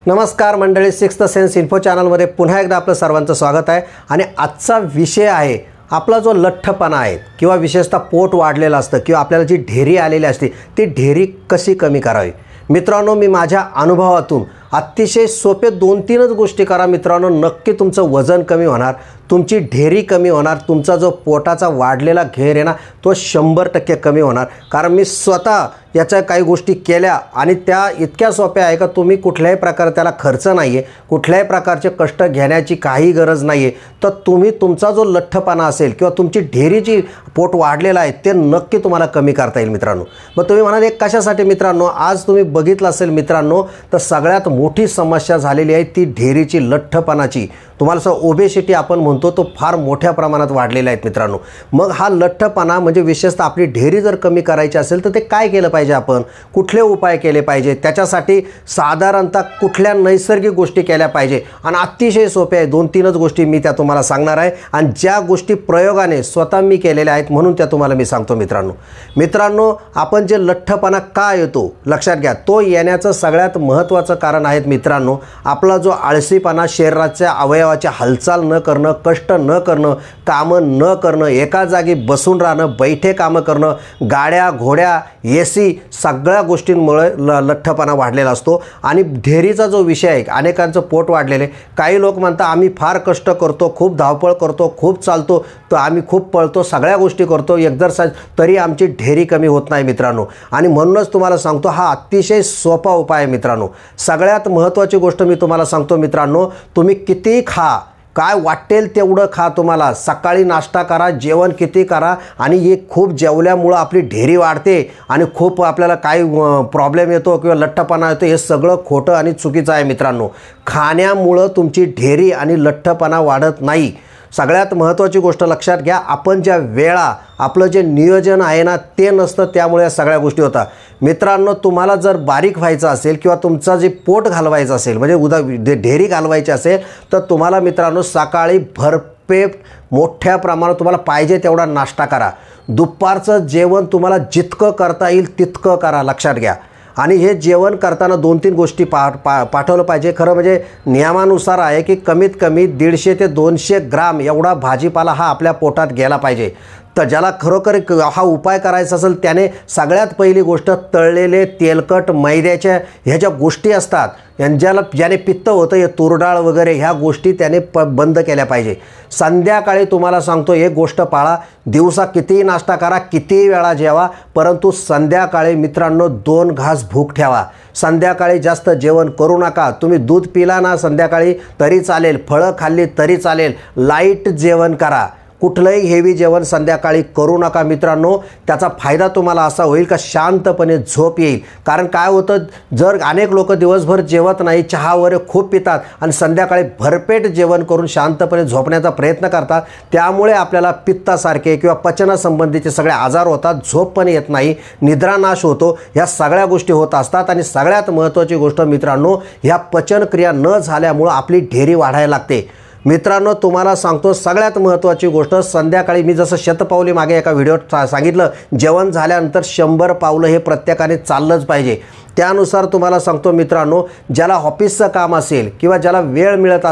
नमस्कार मंडळी, sixth sense info चॅनलमध्ये पुन्हा एकदा आपलं सर्वांचं स्वागत आहे। आणि आजचा विषय आहे आपला जो लठ्ठपणा आहे किंवा विशेषतः पोट वाढलेलं असतं किंवा आपल्याला जी ढेरी आलेली असते ती ढेरी कशी कमी करावी। मित्रांनो, मी माझ्या अनुभवातून अतिशय सोपे 2-3च गोष्टी करा मित्रांनो, नक्की तुमचं वजन कमी होणार, तुमची ढेरी कमी होणार, तुमचा जो पोटाचा वाढलेला घेर आहे ना तो 100% कमी होणार। कारण मी स्वतः याच्या काही गोष्टी केल्या आणि त्या इतक्या सोप्या आहे का तुम्ही कुठल्याही प्रकारे त्याला खर्च नाही आहे, कुठल्याही प्रकारचे कष्ट घेण्याची काही गरज नाही आहे। तर तुम्ही तुमचा जो लठ्ठपणा असेल किंवा तुमची ढेरीची पोट वाढलेला आहे ते नक्की तुम्हाला कमी करता येईल मित्रांनो। मग तुम्ही म्हणाल एक कशासाठी मित्रांनो, आज तुम्ही बघितलं असेल मित्रांनो तर सगळ्यात मोठी समस्या झालेली आहे ती ढेरीची, लठ्ठपणाची। तुम्हाला ओबेसिटी आपण म्हणतो तो फार मोठ्या प्रमाणात वाढलेला आहे मित्रांनो। मग हा लठ्ठपणा म्हणजे विशेषतः आपली ढेरी जर कमी करायची असेल तर ते काय केलं पाहिजे, आपण कुठले उपाय केले पाहिजे, त्याच्यासाठी साधारणतः कुठल्या नैसर्गिक गोष्टी केल्या पाहिजे आणि अतिशय सोप्या आहे। 2-3च गोष्टी मी त्या तुम्हाला सांगणार आहे आणि ज्या गोष्टी प्रयोगाने स्वतः मी केलेल्या आहेत म्हणून त्या तुम्हाला मी सांगतो मित्रांनो। आपण जे लठ्ठपणा का येतो लक्षात घ्या, तो येण्याचं सगळ्यात महत्त्वाचं कारण आहे मित्रांनो आपला जो आळसीपणा, शरीराच्या अवयवाची हालचाल न करणं, कष्ट न करणं, कामं न करणं, एका जागी बसून राहणं, बैठे कामं करणं, गाड्या घोड्या एसी सगळ्या गोष्टींमुळे लठ्ठपणा वाढलेला असतो। आणि ढेरीचा जो विषय आहे, अनेकांचं पोट वाढलेले, काही लोक म्हणतात आम्ही फार कष्ट करतो, खूप धावपळ करतो, खूप चालतो, तर आम्ही खूप पळतो, सगळ्या गोष्टी करतो, एक्झरसाइज, तरी आमची ढेरी कमी होत नाही मित्रांनो। आणि म्हणूनच तुम्हाला सांगतो हा अतिशय सोपा उपाय आहे मित्रांनो। सगळ्यात महत्त्वाची गोष्ट मी तुम्हाला सांगतो मित्रांनो, तुम्ही किती खा, काय वाटेल तेवढं खा, तुम्हाला सकाळी नाश्ता करा, जेवण किती करा, आणि हे खूप जेवल्यामुळं आपली ढेरी वाढते आणि खूप आपल्याला काही प्रॉब्लेम येतो किंवा लठ्ठपणा येतो, हे सगळं खोटं आणि चुकीचं आहे मित्रांनो। खाण्यामुळं तुमची ढेरी आणि लठ्ठपणा वाढत नाही। सगळ्यात महत्त्वाची गोष्ट लक्षात घ्या, आपण ज्या वेळा आपलं जे नियोजन आहे ना ते नसतं, त्यामुळे या सगळ्या गोष्टी होतात मित्रांनो। तुम्हाला जर बारीक व्हायचं असेल किंवा तुमचा जे पोट घालवायचं असेल म्हणजे ढेरी घालवायची असेल तर तुम्हाला मित्रांनो सकाळी भरपेट मोठ्या प्रमाणात तुम्हाला पाहिजे तेवढा नाश्ता करा। दुपारचं जेवण तुम्हाला जितकं करता येईल तितकं करा, लक्षात घ्या। आणि हे जेवण करताना 2-3 गोष्टी पाठवलं पाहिजे। खरं म्हणजे नियमानुसार आहे की कमीत कमी 150 ते 200 ग्राम एवढा भाजीपाला हा आपल्या पोटात गेला पाहिजे। तर ज्याला खरोखर हा उपाय करायचा असेल त्याने सगळ्यात पहिली गोष्ट तळलेले, तेलकट, मैद्याच्या ह्या ज्या गोष्टी असतात ज्याने पित्त होतं, हे तुरडाळ वगैरे ह्या गोष्टी त्याने बंद केल्या पाहिजे। संध्याकाळी तुम्हाला सांगतो एक गोष्ट पाळा, दिवसा कितीही नाश्ता करा, कितीही वेळा जेवा, परंतु संध्याकाळी मित्रांनो 2 घास भूक ठेवा। संध्याकाळी जास्त जेवण करू नका। तुम्ही दूध पिला ना संध्याकाळी तरी चालेल, फळं खाल्ली तरी चालेल, लाईट जेवण करा, कुठलंही हेवी जेवण संध्याकाळी करू नका मित्रांनो। त्याचा फायदा तुम्हाला असा होईल का शांतपणे झोप येईल। कारण काय होतं, जर अनेक लोक दिवसभर जेवत नाही, चहा वगैरे खूप पितात आणि संध्याकाळी भरपेट जेवण करून शांतपणे झोपण्याचा प्रयत्न करतात, त्यामुळे आपल्याला पित्तासारखे किंवा पचनासंबंधीचे सगळे आजार होतात, झोप पण येत नाही, निद्रानाश होतो, ह्या सगळ्या गोष्टी होत असतात। आणि सगळ्यात महत्त्वाची गोष्ट मित्रांनो, ह्या पचनक्रिया न झाल्यामुळं आपली ढेरी वाढायला लागते मित्रांनो। तुम्हाला सांगतो सगळ्यात महत्त्वाची गोष्ट, संध्याकाळी मी जसं शतपावली मागे एका व्हिडिओत सांगितलं, जेवण झाल्यानंतर 100 पावलं हे प्रत्येकाने चाललंच पाहिजे। त्यानुसार तुम्हाला सांगतो मित्रांनो, ज्याला ऑफिसचं काम असेल किंवा ज्याला वेळ मिळत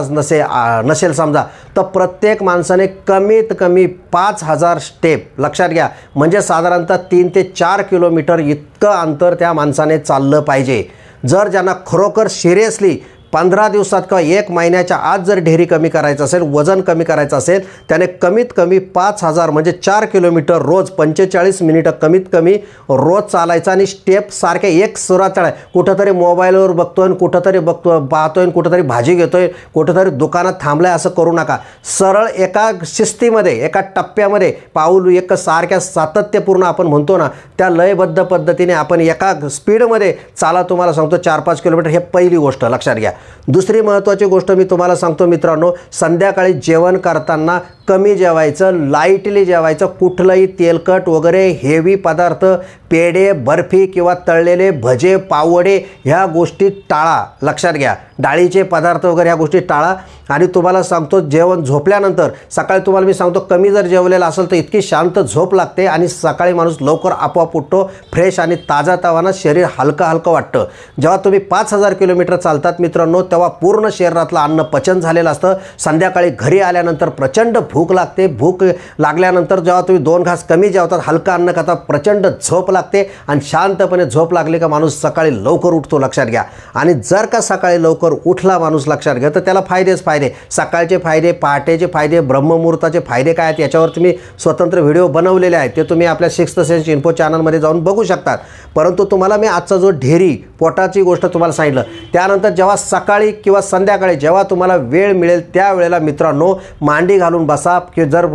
नसेल समजा, तर प्रत्येक माणसाने कमीत कमी 5000 स्टेप, लक्षात घ्या, म्हणजे साधारणतः 3 ते 4 किलोमीटर इतकं अंतर त्या माणसाने चाललं पाहिजे। जर ज्यांना खरोखर सिरियसली 15 दिवसात किंवा 1 महिन्याच्या आत जर ढेरी कमी करायचं असेल, वजन कमी करायचं असेल, त्याने कमीत कमी 5000 म्हणजे 4 किलोमीटर रोज 45 मिनिटं कमीत कमी रोज चालायचं। आणि स्टेप सारखे एक सुरात चढाय, कुठंतरी मोबाईलवर बघतोय, कुठंतरी पाहतोय, कुठंतरी भाजी घेतोय, कुठंतरी दुकानात थांबलाय, असं करू नका। सरळ एका शिस्तीमध्ये, एका टप्प्यामध्ये पाऊल एक सारख्या सातत्यपूर्ण आपण म्हणतो ना त्या लयबद्ध पद्धतीने आपण एका स्पीडमध्ये चाला। तुम्हाला सांगतो 4-5 किलोमीटर, हे पहिली गोष्ट लक्षात घ्या। दुसरी महत्त्वाची गोष्ट मी तुम्हाला सांगतो मित्रांनो, संध्याकाळी जेवण करताना कमी जेवायचं, लाईटली जेवायचं, कुठलंही तेलकट वगैरे हेवी पदार्थ, पेढे, बर्फी किंवा तळलेले भजे, पावडे ह्या गोष्टी टाळा, लक्षात घ्या। डाळीचे पदार्थ वगैरे ह्या गोष्टी टाळा। आणि तुम्हाला सांगतो जेवण झोपल्यानंतर सकाळी तुम्हाला मी सांगतो कमी जर जेवलेलं असेल तर इतकी शांत झोप लागते आणि सकाळी माणूस लवकर आपोआप उठतो, फ्रेश आणि ताजातवानं, शरीर हलकं हलकं वाटतं। जेव्हा तुम्ही 5000 किलोमीटर चालतात मित्रांनो मित्रांनो तेव्हा पूर्ण शरीरातलं अन्न पचन झालेलं असतं. संध्याकाळी घरी आल्यानंतर प्रचंड भूक लागते. भूक लागल्यानंतर जेव्हा तुम्ही 2 घास कमी जेवतात, हलकं अन्न खाता, प्रचंड झोप लागते आणि शांतपणे झोप लागली का माणूस सकाळी लवकर उठतो, लक्षात घ्या. आणि जर का सकाळी लवकर उठला माणूस, लक्षात घ्या, तर त्याला फायदेच फायदे. सकाळचे फायदे, पहाटेचे फायदे, ब्रह्ममुहूर्ताचे फायदे काय आहेत याच्यावर तुम्ही स्वतंत्र व्हिडिओ बनवलेले आहेत. ते तुम्ही आपल्या सिक्स्थ सेन्स इन्फो चॅनलमध्ये जाऊन बघू शकतात. परंतु तुम्हाला मी आजचा जो ढेरी पोटाची गोष्ट तुम्हाला सांगितलं, त्यानंतर जेव्हा सकाळी किंवा संध्याकाळी जेव्हा तुम्हाला वेळ मिळेल त्यावेळेला मित्रांनो मांडी घालून बसा. की जर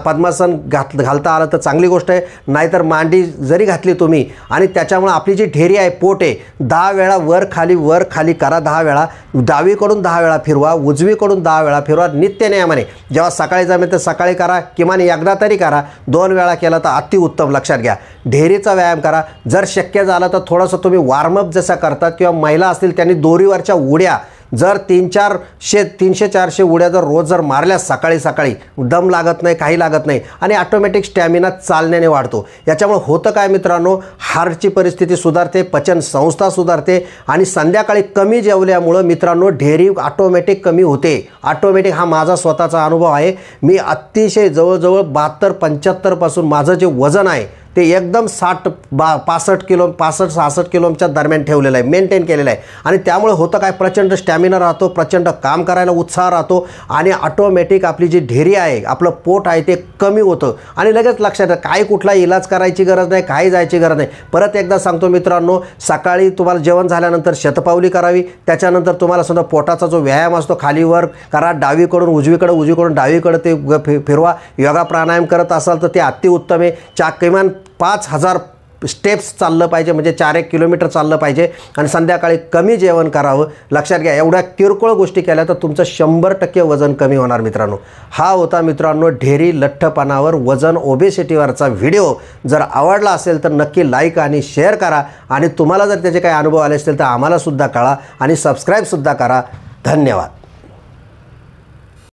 पद्मासन घालता आलं तर चांगली गोष्ट आहे, नाहीतर मांडी जरी घातली तुम्ही आणि त्याच्यामुळे आपली जी ढेरी आहे, पोट आहे, 10 वेळा वर खाली करा. 10 वेळा डावीकडून 10 वेळा फिरवा, उजवीकडून 10 वेळा फिरवा नित्य नियमाने. जेव्हा सकाळी जमेल तर सकाळी करा, किमान एकदा तरी करा. 2 वेळा केला तर अतिउत्तम. लक्षात घ्या, ढेरीचा व्यायाम करा. जर शक्य झालं तर थोडंसं तुम्ही वॉर्मअप जसं करतात किंवा महिला असतील त्यांनी दोरीवरच्या उड्या जर 300-400 उड्या जर रोज जर मारल्या सकाळी दम लागत नाही, काही लागत नाही आणि ऑटोमॅटिक स्टॅमिना चालण्याने वाढतो. याच्यामुळे होतं काय मित्रांनो, हार्टची परिस्थिती सुधारते, पचन संस्था सुधारते आणि संध्याकाळी कमी जेवल्यामुळं मित्रांनो ढेरी ऑटोमॅटिक कमी होते. ऑटोमॅटिक हा माझा स्वतःचा अनुभव आहे. मी अतिशय जवळजवळ 72-75 पासून माझं जे वजन आहे ते एकदम 65-66 किलोच्या दरम्यान ठेवलेलं आहे, मेंटेन केलेलं आहे. आणि त्यामुळे होतं काय, प्रचंड स्टॅमिना राहतो, प्रचंड काम करायला उत्साह राहतो आणि ऑटोमॅटिक आपली जी ढेरी आहे, आपलं पोट आहे ते कमी होतं आणि लगेच लक्षात येतं. काही कुठला इलाज करायची गरज नाही, काही जायची गरज नाही. परत एकदा सांगतो मित्रांनो, सकाळी तुम्हाला जेवण झाल्यानंतर शतपावली करावी. त्याच्यानंतर तुम्हाला सुद्धा पोटाचा जो व्यायाम असतो खालीवर करा, डावीकडून उजवीकडून डावीकडे ते फिरवा. योगा प्राणायाम करत असाल तर ते अतिउत्तम आहे. किमान 5000 स्टेप्स चाललं पाहिजे, म्हणजे 4-1 किलोमीटर चाललं पाहिजे आणि संध्याकाळी कमी जेवण करावं. लक्षात घ्या, एवढ्या किरकोळ गोष्टी केल्या तर तुमचं 100% वजन कमी होणार मित्रांनो. हा होता मित्रांनो ढेरी लठ्ठपणावर, वजन, ओबेसिटीवरचा व्हिडिओ. जर आवडला असेल तर नक्की लाईक आणि शेअर करा आणि तुम्हाला जर त्याचे काही अनुभव आले असतील तर आम्हालासुद्धा कळवा आणि सबस्क्राईबसुद्धा करा. धन्यवाद.